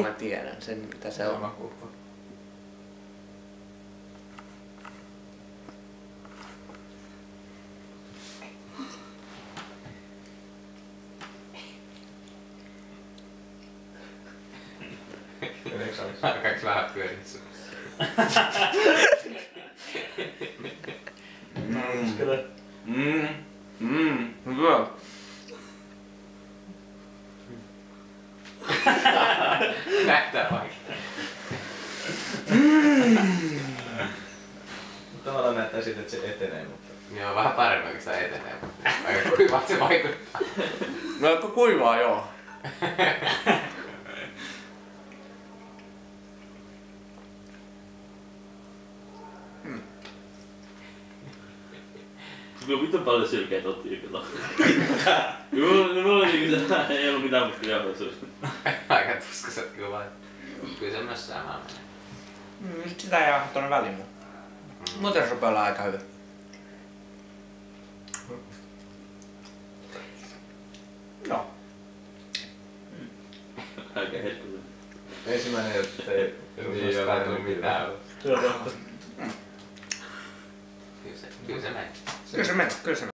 Mä tiedän sen, mitä se on. Alkaaks vähän pyörissä? Hyvä. Näyttää vaikka. Tavallaan näyttää siltä, että se etenee, mutta... Joo, vähän paremmin kun sitä etenee. Aika kuivat se vaikuttaa. No aika kuivaa joo. Kyllä mitä paljon sylkeitä on tyypillä. Joo, ei ollut mitään musta jauhoisuus. Aika tuskaiset kyllä vai. Kyllä se myös samaa menee. Nyt sitä jää tuonne väliin mun. Muuten se rupeaa olla aika hyvä. No. Aika herkullinen. Ensimmäinen, että ei Niin, jolla ei tullut mitään. Se on totta. Kyllä se menee. Kyllä se menee, kyllä se menee.